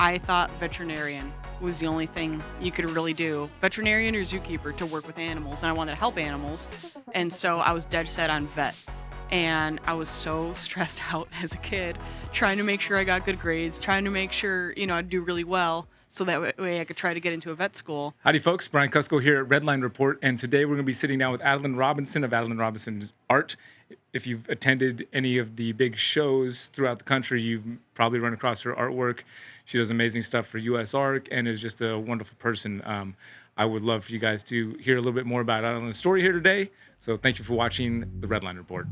I thought veterinarian was the only thing you could really do, veterinarian or zookeeper, to work with animals, and I wanted to help animals. And so I was dead set on vet. And I was so stressed out as a kid, trying to make sure I got good grades, trying to make sure, I'd do really well, so that way I could try to get into a vet school. Howdy, folks. Brian Kusko here at Redline Report, and today we're going to be sitting down with Adeline Robinson of Adeline Robinson's Art. If you've attended any of the big shows throughout the country, you've probably run across her artwork. She does amazing stuff for US Art and is just a wonderful person. I would love for you guys to hear a little bit more about Adeline's story here today. So thank you for watching the Redline Report.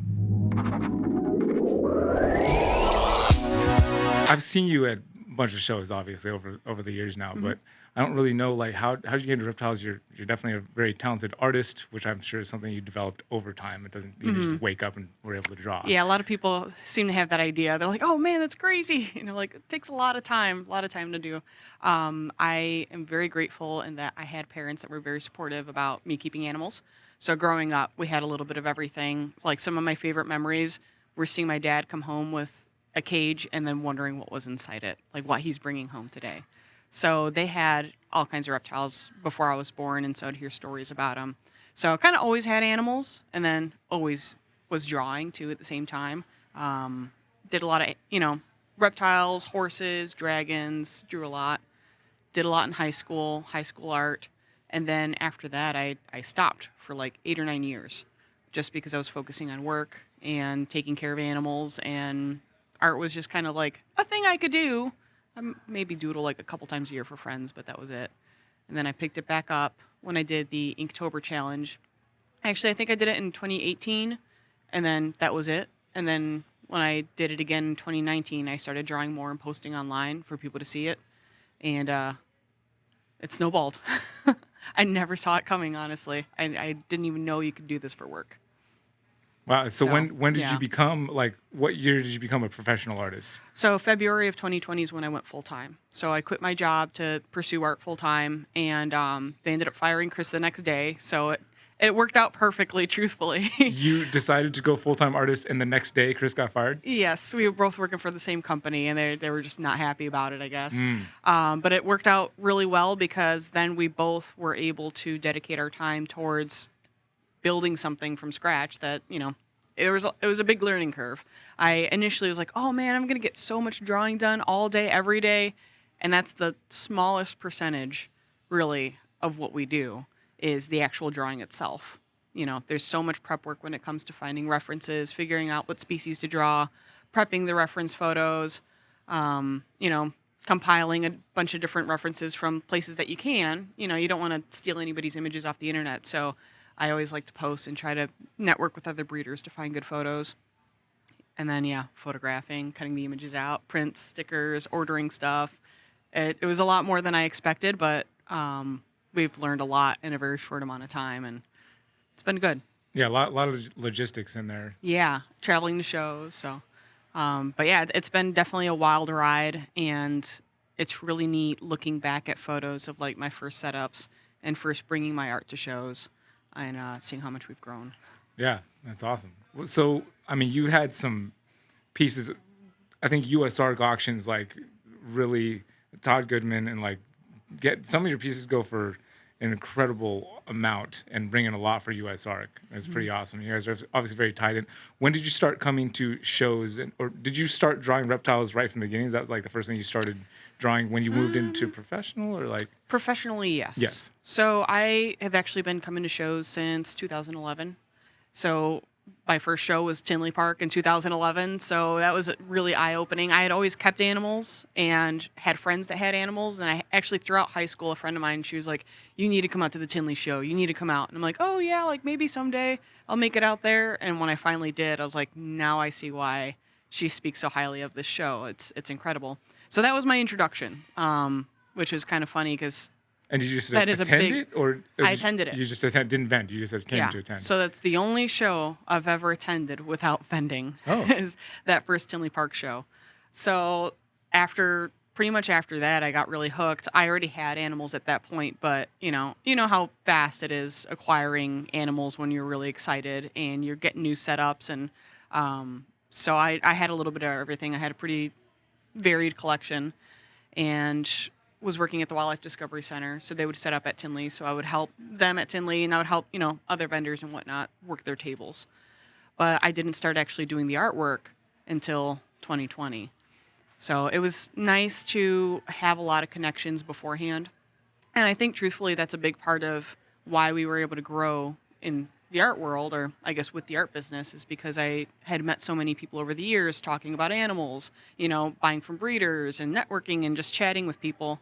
I've seen you at a bunch of shows, obviously, over the years now, but I don't really know, like, how did you get into reptiles? You're definitely a very talented artist, which I'm sure is something you developed over time. It doesn't, you just wake up and were able to draw. Yeah, a lot of people seem to have that idea. They're like, oh man, that's crazy. Like, it takes a lot of time to do. I am very grateful in that I had parents that were very supportive about me keeping animals. So growing up, we had a little bit of everything. Like, some of my favorite memories were seeing my dad come home with a cage and then wondering what was inside it, like what he's bringing home today. So they had all kinds of reptiles before I was born, and so I'd hear stories about them. So I kind of always had animals, and then always was drawing too at the same time. Did a lot of, reptiles, horses, dragons, drew a lot. Did a lot in high school art. And then after that, I stopped for like 8 or 9 years just because I was focusing on work and taking care of animals, and art was just kind of like a thing I could do. I maybe doodle like a couple times a year for friends, but that was it. And then I picked it back up when I did the Inktober challenge. Actually, I think I did it in 2018, and then that was it. And then when I did it again in 2019, I started drawing more and posting online for people to see it. And it snowballed. I never saw it coming, honestly. I didn't even know you could do this for work. Wow. So when did you become, like, what year did you become a professional artist? So February of 2020 is when I went full-time. So I quit my job to pursue art full-time, and they ended up firing Chris the next day. So it worked out perfectly, truthfully. You decided to go full-time artist, and the next day Chris got fired? Yes, we were both working for the same company, and they were just not happy about it, I guess. But it worked out really well because then we both were able to dedicate our time towards building something from scratch that, it was a big learning curve. I initially was like, oh man, I'm going to get so much drawing done all day, every day. And that's the smallest percentage, really, of what we do is the actual drawing itself. There's so much prep work when it comes to finding references, figuring out what species to draw, prepping the reference photos, compiling a bunch of different references from places that you can. You don't want to steal anybody's images off the internet. So I always like to post and try to network with other breeders to find good photos. And then, photographing, cutting the images out, prints, stickers, ordering stuff. It was a lot more than I expected, but we've learned a lot in a very short amount of time, and it's been good. Yeah, a lot of logistics in there. Yeah, traveling to shows. So, but yeah, it's been definitely a wild ride, and it's really neat looking back at photos of like my first setups and first bringing my art to shows. And seeing how much we've grown. Yeah, that's awesome. So, I mean, you had some pieces. I think US Art auctions, like, really, Todd Goodman, and like, get some of your pieces go for an incredible amount and bring in a lot for US Art. That's pretty awesome. You guys are obviously very tied in. When did you start coming to shows, or did you start drawing reptiles right from the beginning? That was like the first thing you started drawing when you moved into professional, or like? Professionally, yes. Yes. So I have actually been coming to shows since 2011. So my first show was Tinley Park in 2011. So that was really eye-opening. I had always kept animals and had friends that had animals. And I actually, throughout high school, a friend of mine, she was like, you need to come out to the Tinley show. You need to come out. And I'm like, oh yeah, like maybe someday I'll make it out there. And when I finally did, I was like, now I see why she speaks so highly of this show. It's incredible. So that was my introduction, which was kind of funny because And did you just attend it, or I attended it? You just didn't vend. You just came to attend. So that's the only show I've ever attended without vending. Is that first Tinley Park show. So pretty much after that, I got really hooked. I already had animals at that point, but you know how fast it is acquiring animals when you're really excited and you're getting new setups, and so I had a little bit of everything. I had a pretty varied collection. and was working at the Wildlife Discovery Center. So they would set up at Tinley. So I would help them at Tinley, and I would help, other vendors and whatnot work their tables. But I didn't start actually doing the artwork until 2020. So it was nice to have a lot of connections beforehand. And I think, truthfully, that's a big part of why we were able to grow in the art world, or I guess with the art business, is because I had met so many people over the years talking about animals, buying from breeders and networking and just chatting with people.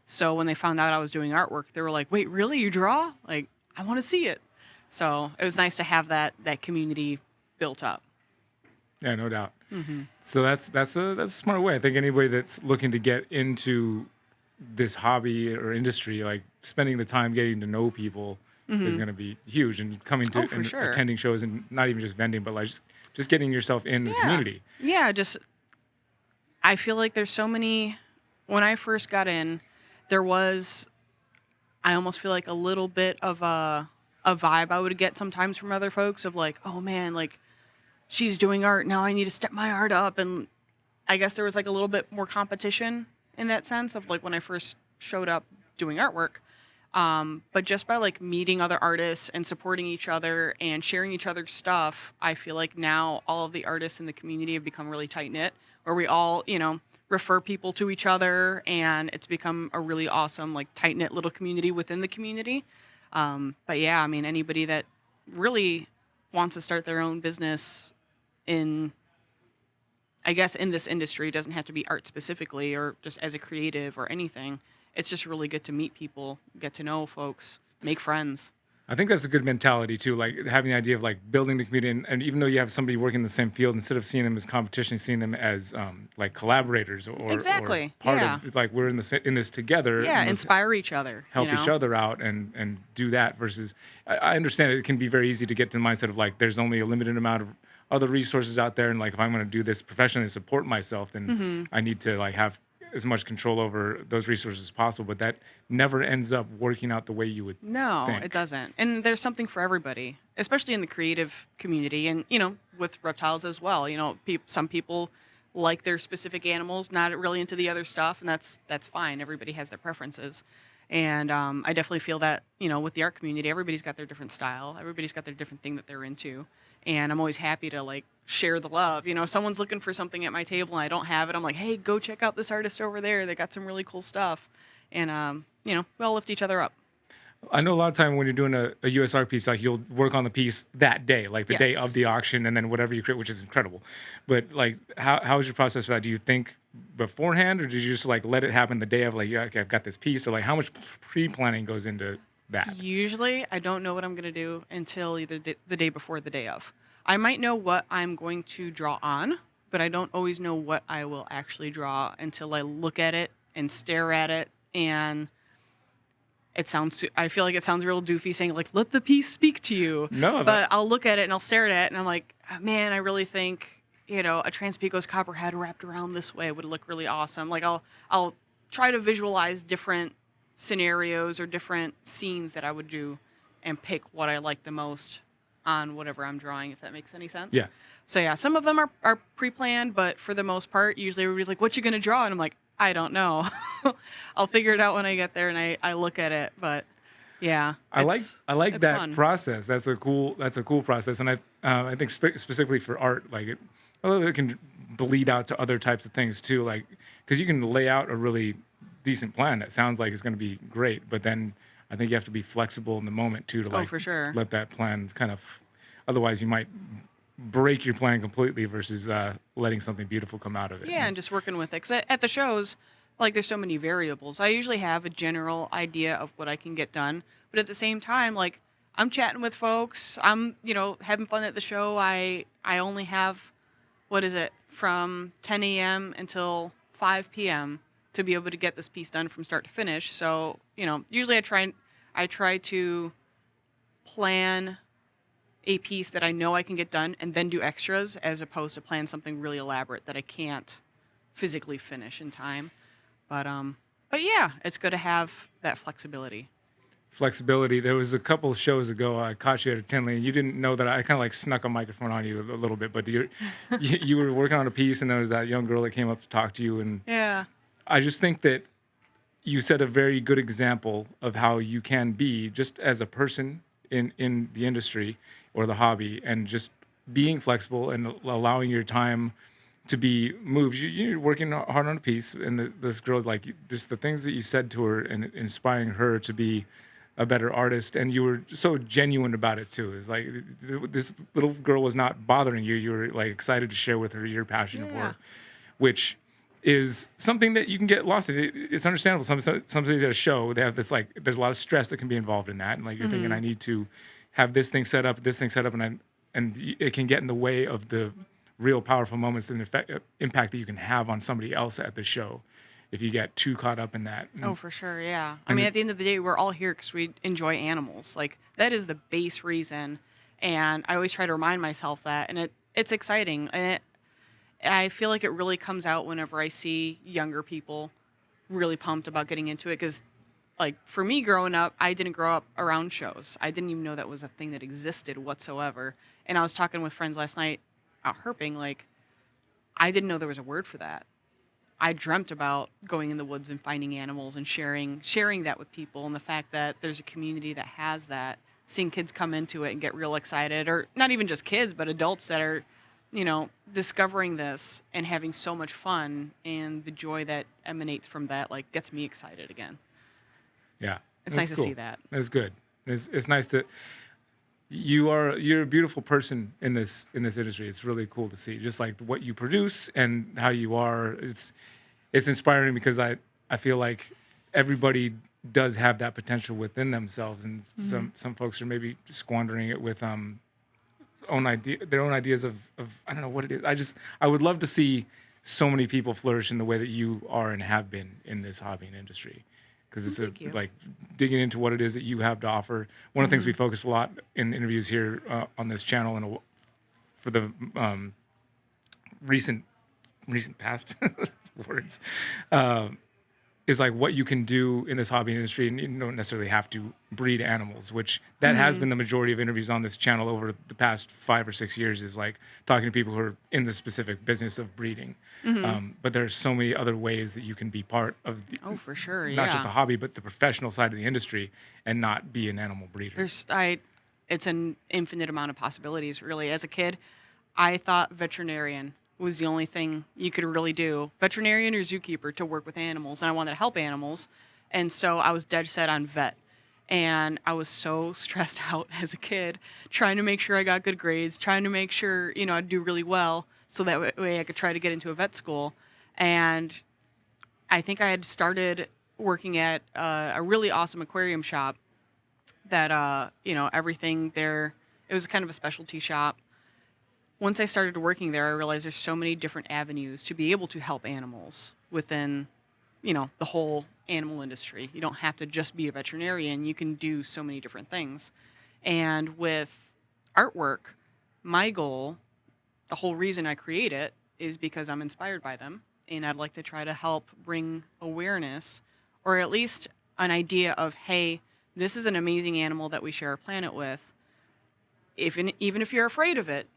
So when they found out I was doing artwork, they were like, "Wait, really? You draw? Like, I want to see it." So it was nice to have that community built up. Yeah, no doubt. Hmm. So that's a smart way. I think anybody that's looking to get into this hobby or industry, like spending the time getting to know people, is Hmm. going to be huge. And coming to Oh, for and sure. attending shows, and not even just vending, but like just getting yourself in the Yeah. community. Yeah, just I feel like there's so many. When I first got in, there was, I almost feel like a little bit of a vibe I would get sometimes from other folks of like, "Oh man, like she's doing art, now I need to step my art up." And I guess there was like a little bit more competition in that sense of like when I first showed up doing artwork. But just by like meeting other artists and supporting each other and sharing each other's stuff, I feel like now all of the artists in the community have become really tight knit, where we all, refer people to each other, and it's become a really awesome, like tight knit little community within the community. But yeah, I mean, anybody that really wants to start their own business in, I guess, in this industry, it doesn't have to be art specifically or just as a creative or anything. It's just really good to meet people, get to know folks, make friends. I think that's a good mentality too, like having the idea of like building the community, and even though you have somebody working in the same field, instead of seeing them as competition, seeing them as like collaborators or Exactly. part Yeah. of, like, we're in this together, Yeah. and let's Inspire each other, help each other out and do that. Versus, I understand it can be very easy to get to the mindset of like there's only a limited amount of other resources out there, and like if I'm going to do this professionally and support myself, then Hmm. I need to like have as much control over those resources as possible. But that never ends up working out the way you would No, it think. doesn't. And there's something for everybody, especially in the creative community and, with reptiles as well. Some people like their specific animals, not really into the other stuff, and that's fine. Everybody has their preferences. And I definitely feel that, with the art community, everybody's got their different style. Everybody's got their different thing that they're into. And I'm always happy to like share the love. If someone's looking for something at my table and I don't have it, I'm like, "Hey, go check out this artist over there. They got some really cool stuff." And we all lift each other up. I know a lot of time when you're doing a USR piece, like you'll work on the piece that day, like the day of Yes. the auction, and then whatever you create, which is incredible. But like, how is your process for that? Do you think beforehand, or did you just like let it happen the day of, like, yeah, okay, I've got this piece, or like how much pre-planning goes into that? Usually, I don't know what I'm going to do until either the day before or the day of. I might know what I'm going to draw on, but I don't always know what I will actually draw until I look at it and stare at it. And I feel like it sounds real doofy saying, like, "Let the piece speak to you." No, that But I'll look at it and I'll stare at it and I'm like, "Ah, man, I really think, a Transpicos copperhead wrapped around this way would look really awesome." Like, I'll try to visualize different scenarios or different scenes that I would do and pick what I like the most on whatever I'm drawing, if that makes any sense. yeah. So yeah, some of them are pre-planned, but for the most part, usually everybody's like, "What you gonna draw?" And I'm like, "I don't know." I'll figure it out when I get there and I look at it. But yeah, I like it's that fun. process. That's a cool process, and I think specifically for art, like although it can bleed out to other types of things too, like because you can lay out a really decent plan that sounds like it's going to be great, but then I think you have to be flexible in the moment too to Oh, like for sure. let that plan kind of. Otherwise, you might break your plan completely versus letting something beautiful come out of it. Yeah, and just working with it. 'Cause at the shows, like, there's so many variables. I usually have a general idea of what I can get done, but at the same time, like, I'm chatting with folks. I'm, having fun at the show. I only have, what is it, from 10 a.m. until 5 p.m. to be able to get this piece done from start to finish. So, usually I try to plan a piece that I know I can get done and then do extras, as opposed to plan something really elaborate that I can't physically finish in time. But yeah, it's good to have that flexibility. Flexibility. There was a couple shows ago I caught you at a Tinley, and you didn't know that I kind of like snuck a microphone on you a little bit, but you were working on a piece, and there was that young girl that came up to talk to you, and Yeah. I just think that you set a very good example of how you can be just as a person in the industry or the hobby, and just being flexible and allowing your time to be moved. You're working hard on a piece, and this girl, like, just the things that you said to her and inspiring her to be a better artist, and you were so genuine about it too. It's like this little girl was not bothering you. You were like excited to share with her your passion for Yeah. her, which is something that you can get lost in. It's understandable. Some things at a show, they have this, like, there's a lot of stress that can be involved in that, and like you're thinking, Hmm. I need to have this thing set up, and it can get in the way of the real powerful moments and impact that you can have on somebody else at the show if you get too caught up in that. Oh, for sure. Yeah. I And mean, it, at the end of the day, we're all here because we enjoy animals. Like that is the base reason. And I always try to remind myself that. And it's exciting. And I feel like it really comes out whenever I see younger people really pumped about getting into it. Because, like, for me growing up, I didn't grow up around shows. I didn't even know that was a thing that existed whatsoever. And I was talking with friends last night out herping. Like, I didn't know there was a word for that. I dreamt about going in the woods and finding animals and sharing that with people, and the fact that there's a community that has that, seeing kids come into it and get real excited, or not even just kids but adults that are, discovering this and having so much fun, and the joy that emanates from that like gets me excited again. yeah, It's that's nice to cool. see that. That's good. It's nice to you're a beautiful person in this industry. It's really cool to see just like what you produce and how you are. It's inspiring because I feel like everybody does have that potential within themselves, and Hmm. some folks are maybe squandering it with their own ideas of I don't know what it is. I would love to see so many people flourish in the way that you are and have been in this hobby and industry, because Well, it's a thank you. like digging into what it is that you have to offer. One of the things Hmm. we focus a lot in interviews here on this channel and for the recent past words, um, is like what you can do in this hobby industry, and you don't necessarily have to breed animals, which that has Hmm. been the majority of interviews on this channel over the past 5 or 6 years, is like talking to people who are in the specific business of breeding. Hmm. But there's so many other ways that you can be part of Oh, for sure. not just Yeah. a hobby but the professional side of the industry and not be an animal breeder. There's I It's an infinite amount of possibilities, really. As a kid, I thought veterinarian was the only thing you could really do. Veterinarian or zookeeper to work with animals, and I wanted to help animals. And so I was dead set on vet. And I was so stressed out as a kid, trying to make sure I got good grades, trying to make sure, I'd do really well so that way I could try to get into a vet school. And I think I had started working at a really awesome aquarium shop that everything there, it was kind of a specialty shop. Once I started working there, I realized there's so many different avenues to be able to help animals within, the whole animal industry. You don't have to just be a veterinarian. You can do so many different things. And with artwork, my goal, the whole reason I create it is because I'm inspired by them, and I'd like to try to help bring awareness, or at least an idea of, hey, this is an amazing animal that we share our planet with. Even if you're afraid of it,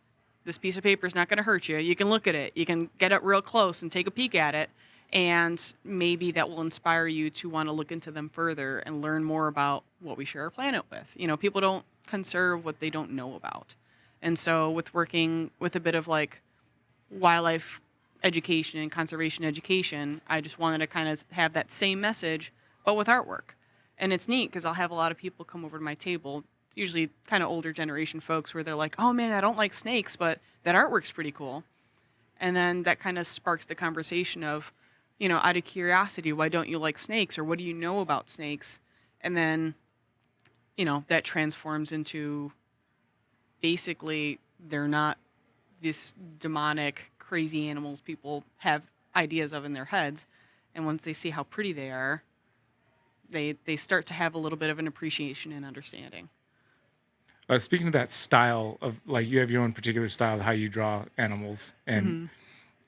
this piece of paper is not going to hurt you. You can look at it. You can get up real close and take a peek at it, and maybe that will inspire you to want to look into them further and learn more about what we share our planet with. People don't conserve what they don't know about. And so, with working with a bit of like wildlife education and conservation education, I just wanted to kind of have that same message, but with artwork. And it's neat because I'll have a lot of people come over to my table, usually kind of older generation folks, where they're like, oh man, I don't like snakes, but that artwork's pretty cool. And then that kind of sparks the conversation of, out of curiosity, why don't you like snakes, or what do you know about snakes? And then, that transforms into basically they're not this demonic, crazy animals people have ideas of in their heads. And once they see how pretty they are, they start to have a little bit of an appreciation and understanding. Speaking of that style of, like, you have your own particular style of how you draw animals, and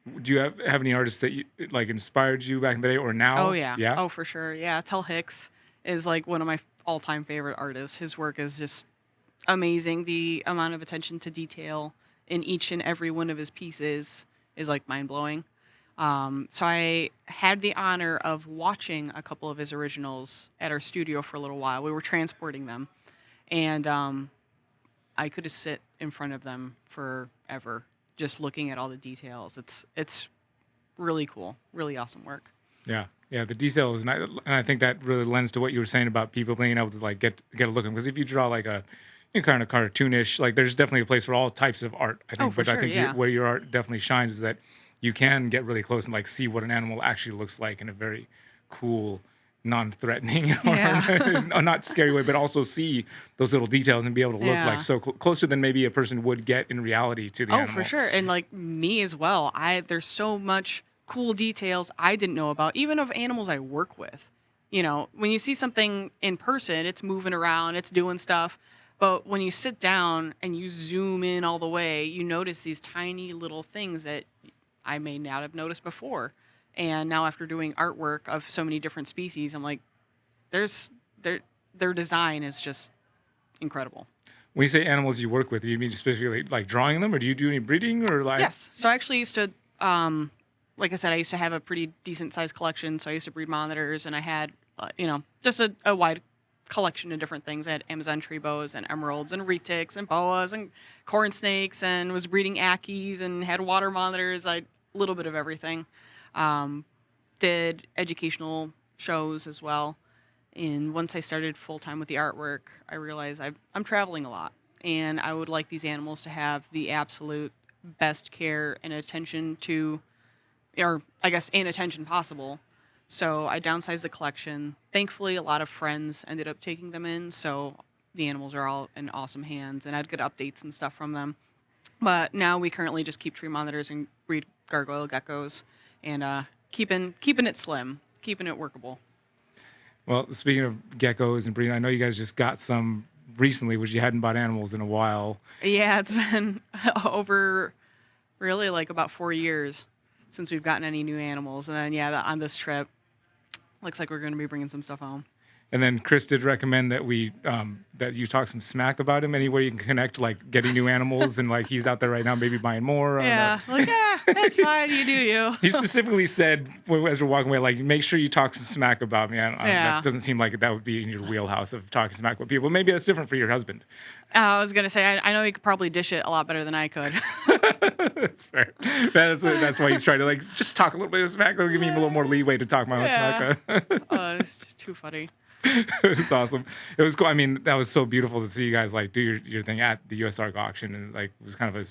Hmm. do you have any artists that like inspired you back in the day or Oh now? yeah. Yeah. Oh, for sure. Yeah. Tell Hicks is like one of my all-time favorite artists. His work is just amazing. The amount of attention to detail in each and every one of his pieces is like mind blowing. So I had the honor of watching a couple of his originals at our studio for a little while. We were transporting them, and I could just sit in front of them forever, just looking at all the details. It's really cool, really awesome work. Yeah, yeah. The detail is not, and I think that really lends to what you were saying about people being able to like get a look at them. Because if you draw like a kind of cartoonish, like there's definitely a place for all types of art. I Oh, think, for but I sure, think yeah, where your art definitely shines is that you can get really close and like see what an animal actually looks like in a very cool, non-threatening yeah, or not scary way, but also see those little details and be able to look like yeah. so closer than maybe a person would get in reality to the Oh, for animal. sure. And like me as well. There's so much cool details I didn't know about, even of animals I work with. When you see something in person, it's moving around, it's doing stuff. But when you sit down and you zoom in all the way, you notice these tiny little things that I may not have noticed before. And now after doing artwork of so many different species, I'm like, there's their design is just incredible. When you say animals you work with, do you mean specifically like drawing them, or do you do any breeding, or like? Yes. So I actually used to, like I said, I used to have a pretty decent sized collection. So I used to breed monitors, and I had, just a wide collection of different things. I had Amazon tree boas and emeralds and retics and boas and corn snakes, and was breeding ackies and had water monitors. I a little bit of everything. Um, did educational shows as well. And once I started full time with the artwork, I realized I'm traveling a lot, and I would like these animals to have the absolute best care and attention to, or I guess, and attention possible. So I downsized the collection. Thankfully, a lot of friends ended up taking them in, so the animals are all in awesome hands, and I'd get updates and stuff from them. But now we currently just keep tree monitors and breed gargoyle geckos, and keeping it slim, keeping it workable. Well, speaking of geckos and breeding, I know you guys just got some recently, which you hadn't bought animals in a while. Yeah, it's been over really like about 4 years since we've gotten any new animals. And then, yeah, on this trip, looks like we're going to be bringing some stuff home. And then Chris did recommend that we that you talk some smack about him. Any way you can connect, like getting new animals, and like he's out there right now, maybe buying more. I don't know. Yeah, like, yeah, that's fine. You do you. He specifically said as we're walking away, like make sure you talk some smack about me. Yeah. That doesn't seem like that would be in your wheelhouse of talking smack with people. Maybe that's different for your husband. I was going to say, I know you could probably dish it a lot better than I could. That's fair. That's why he's trying to like just talk a little bit of smack. That'll give me a little more leeway to talk my own Yeah. smack. It's just too funny. It's awesome. It was cool. I mean, that was so beautiful to see you guys like do your thing at the US ARC auction, and like it was kind of a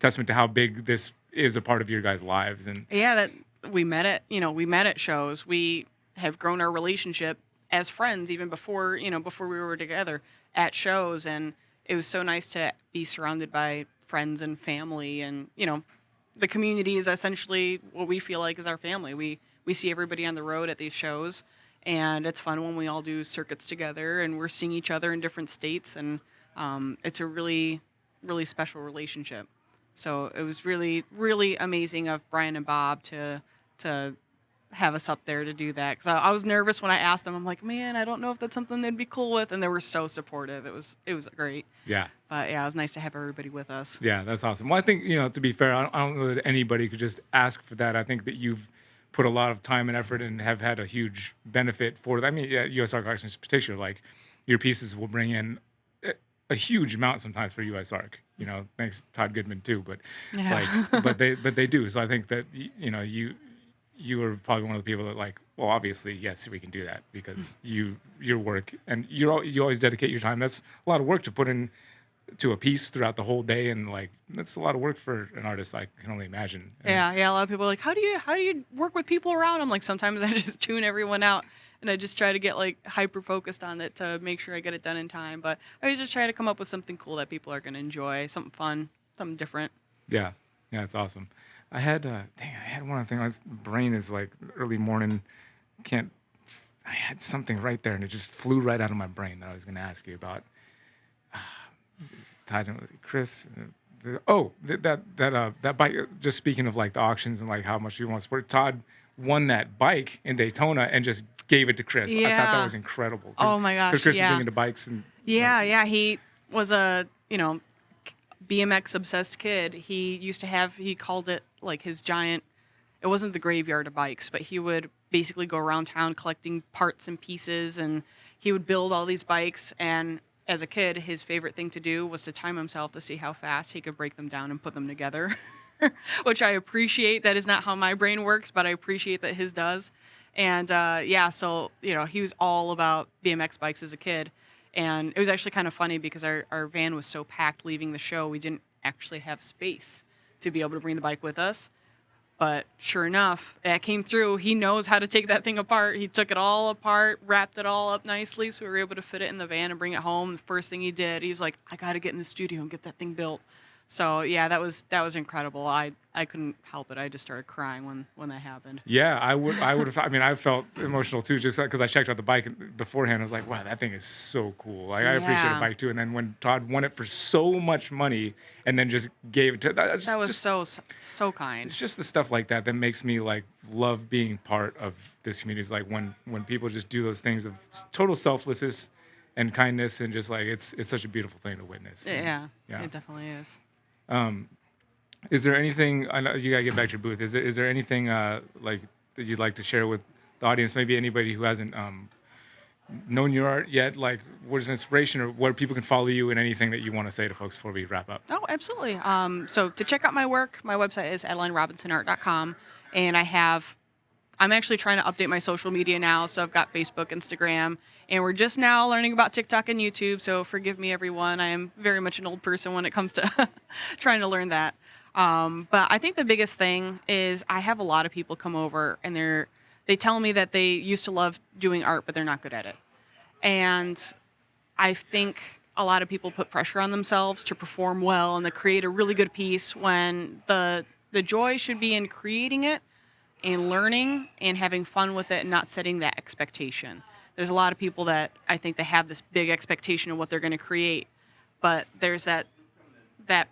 testament to how big this is a part of your guys' lives. And Yeah, that we met at shows. We have grown our relationship as friends even before we were together at shows, and it was so nice to be surrounded by friends and family, and the community is essentially what we feel like is our family. We see everybody on the road at these shows, and it's fun when we all do circuits together and we're seeing each other in different states, and it's a really really special relationship. So it was really, really amazing of Brian and Bob to have us up there to do that. Because I was nervous when I asked them. I'm like, man, I don't know if that's something they'd be cool with, and they were so supportive. It was great. yeah, But yeah, it was nice to have everybody with us. yeah, that's awesome. Well, I think to be fair, I don't know that anybody could just ask for that. I think that you've put a lot of time and effort and have had a huge benefit for that. I mean, yeah, US ARC auctions in particular, like your pieces will bring in a huge amount sometimes for US ARC. Thanks to Todd Goodman too, but Yeah. like, but they do. So I think that you are probably one of the people that like, well, obviously, yes, we can do that because your work and you always dedicate your time. That's a lot of work to put in to a piece throughout the whole day, and like that's a lot of work for an artist. I can only imagine. And Yeah. A lot of people are like, how do you work with people around? I'm like, sometimes I just tune everyone out. And I just try to get like hyper focused on it to make sure I get it done in time. But I always just try to come up with something cool that people are going to enjoy, something fun, something different. yeah, yeah, it's awesome. I had I had one thing. My brain is like early morning. Can't. I had something right there, and it just flew right out of my brain that I was going to ask you about. It was tied in with Chris. That bike. Just speaking of like the auctions and like how much people want to support. Todd won that bike in Daytona and just gave it to Chris. I thought that Yeah. was incredible. Oh my Because gosh. Chris is big Yeah. into bikes and like, Yeah. He was a, BMX obsessed kid. He used to have, he called it like his giant it wasn't the graveyard of bikes, but he would basically go around town collecting parts and pieces, and he would build all these bikes. And as a kid, his favorite thing to do was to time himself to see how fast he could break them down and put them together, which I appreciate. That is not how my brain works, but I appreciate that his does. And yeah, so he was all about BMX bikes as a kid, and it was actually kind of funny because our van was so packed leaving the show, we didn't actually have space to be able to bring the bike with us. But sure enough, it came through. He knows how to take that thing apart. He took it all apart, wrapped it all up nicely, so we were able to fit it in the van and bring it home. The first thing he did, he's like, "I got to get in the studio and get that thing built." So yeah, that was incredible. I couldn't help it. I just started crying when that happened. Yeah, I would have. I mean, I felt emotional too, just because I checked out the bike beforehand. I was like, wow, that thing is so cool. Like, I appreciate a Yeah, bike too. And then when Todd won it for so much money, and then just gave it to that was just so kind. it's just the stuff like that that makes me like love being part of this community. Is like when people just do those things of total selflessness and kindness, and just like it's such a beautiful thing to witness. Yeah, Yeah. it definitely is. Um, is there anything? I know you gotta get back to your booth. Is there anything like that you'd like to share with the audience? Maybe anybody who hasn't known your art yet. Like, what is an inspiration, or where people can follow you, and anything that you want to say to folks before we wrap up? Oh, absolutely. So to check out my work, my website is adelinerobinsonart.com, and I'm actually trying to update my social media now. So I've got Facebook, Instagram, and we're just now learning about TikTok and YouTube. So forgive me, everyone. I am very much an old person when it comes to trying to learn that. But I think the biggest thing is I have a lot of people come over and they tell me that they used to love doing art, but they're not good at it. And I think a lot of people put pressure on themselves to perform well and to create a really good piece when the joy should be in creating it and learning and having fun with it and not setting that expectation. There's a lot of people that I think they have this big expectation of what they're going to create, but there's that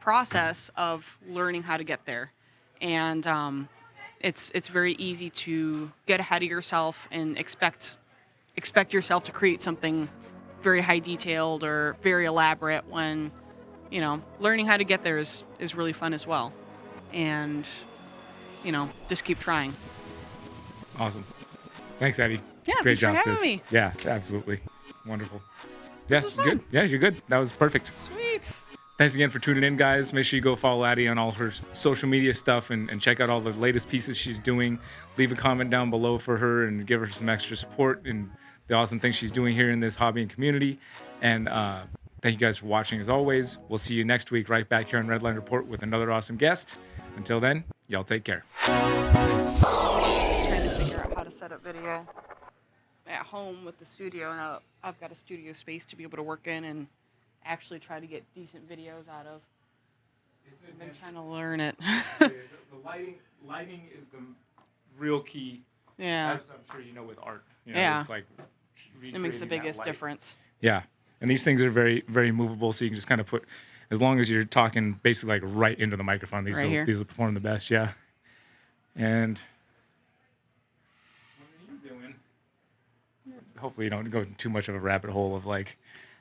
process of learning how to get there. And it's very easy to get ahead of yourself and expect yourself to create something very high detailed or very elaborate when learning how to get there is really fun as well. And just keep trying. Awesome. Thanks, Eddie. Yeah, Great thanks for job, having sis. me. Yeah, absolutely. Wonderful. Yeah, This was good. fun. Yeah, you're good. That was perfect. Sweet. Thanks again for tuning in, guys. Make sure you go follow Addie on all her social media stuff, and check out all the latest pieces she's doing. Leave a comment down below for her and give her some extra support and the awesome things she's doing here in this hobby and community. And thank you guys for watching as always. We'll see you next week right back here on Redline Report with another awesome guest. Until then, y'all take care. Trying to figure out how to set up video at home with the studio. Now I've got a studio space to be able to work in and actually try to get decent videos out of. I've been trying to learn it. The lighting is the real key. Yeah. As I'm sure you know with art. Yeah. It's like It makes the recreating that biggest light. difference. Yeah. And these things are very, very movable, so you can just kind of put, as long as you're talking basically like right into the microphone, Right here. these will perform the best, yeah. And what are you doing? Hopefully you don't go too much of a rabbit hole of like,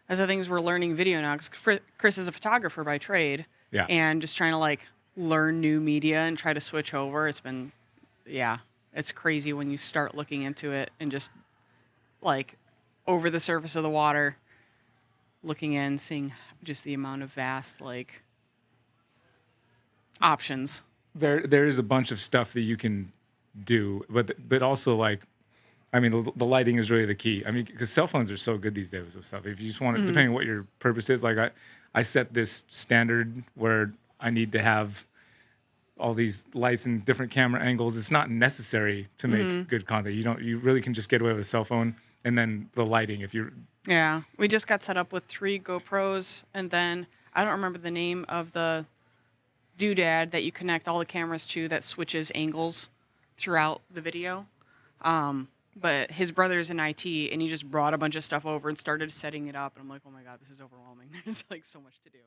As the things we're learning video now, because Chris is a photographer by trade, yeah. and just trying to like learn new media and try to switch over. It's been, yeah, it's crazy when you start looking into it and just like over the surface of the water, looking in, seeing just the amount of vast like options. There is a bunch of stuff that you can do, but also like, I mean, the lighting is really the key. I mean, because cell phones are so good these days with stuff. If you just want to, depending on what your purpose is, like I set this standard where I need to have all these lights and different camera angles. It's not necessary to make good content. You really can just get away with a cell phone, and then the lighting. If you're Yeah, we just got set up with 3 GoPros, and then I don't remember the name of the doodad that you connect all the cameras to that switches angles throughout the video. But his brother's in IT, and he just brought a bunch of stuff over and started setting it up. And I'm like, oh my God, this is overwhelming. There's like so much to do.